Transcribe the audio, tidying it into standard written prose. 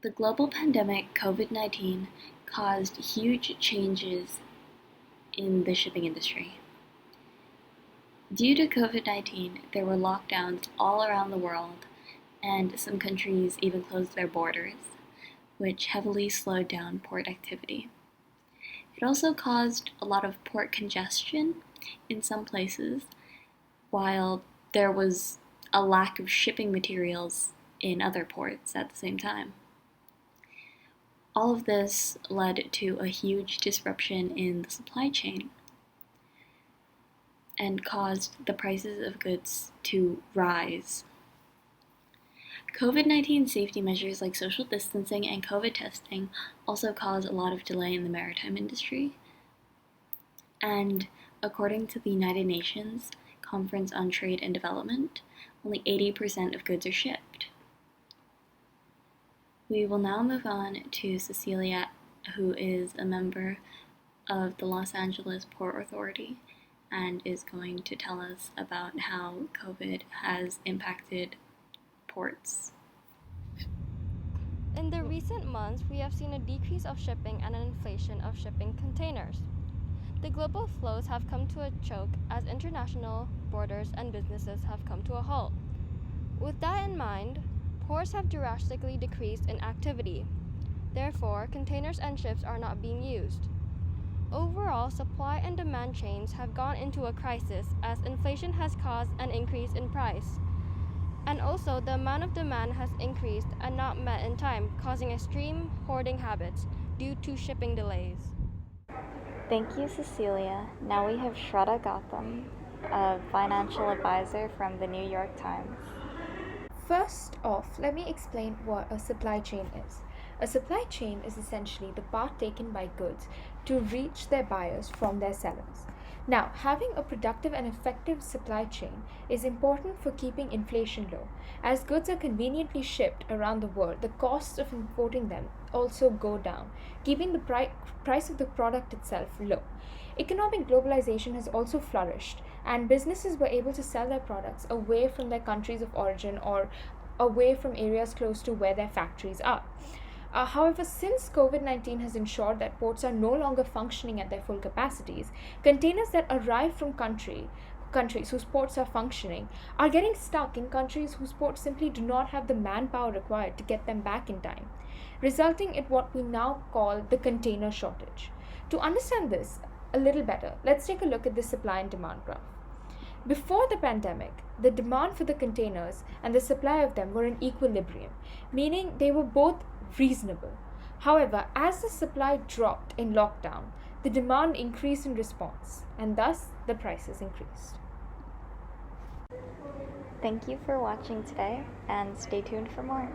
The global pandemic COVID-19 caused huge changes in the shipping industry. Due to COVID-19, there were lockdowns all around the world, and some countries even closed their borders, which heavily slowed down port activity. It also caused a lot of port congestion in some places, while there was a lack of shipping materials in other ports at the same time. All of this led to a huge disruption in the supply chain and caused the prices of goods to rise. COVID-19 safety measures like social distancing and COVID testing also caused a lot of delay in the maritime industry. And according to the United Nations Conference on Trade and Development, only 80% of goods are shipped. We will now move on to Cecilia, who is a member of the Los Angeles Port Authority and is going to tell us about how COVID has impacted ports. In the recent months, we have seen a decrease of shipping and an inflation of shipping containers. The global flows have come to a choke as international borders and businesses have come to a halt. With that in mind, ports have drastically decreased in activity. Therefore, containers and ships are not being used. Overall, supply and demand chains have gone into a crisis as inflation has caused an increase in price. And also, the amount of demand has increased and not met in time, causing extreme hoarding habits due to shipping delays. Thank you, Cecilia. Now we have Shraddha Gautam, a financial advisor from the New York Times. First off, let me explain what a supply chain is. A supply chain is essentially the path taken by goods to reach their buyers from their sellers. Now, having a productive and effective supply chain is important for keeping inflation low. As goods are conveniently shipped around the world, the costs of importing them also go down, keeping the price of the product itself low. Economic globalization has also flourished, and businesses were able to sell their products away from their countries of origin or away from areas close to where their factories are. However, since COVID-19 has ensured that ports are no longer functioning at their full capacities, containers that arrive from countries whose ports are functioning are getting stuck in countries whose ports simply do not have the manpower required to get them back in time, resulting in what we now call the container shortage. To understand this a little better, let's take a look at the supply and demand graph. Before the pandemic, the demand for the containers and the supply of them were in equilibrium, meaning they were both reasonable. However, as the supply dropped in lockdown, the demand increased in response, and thus the prices increased. Thank you for watching today, and stay tuned for more.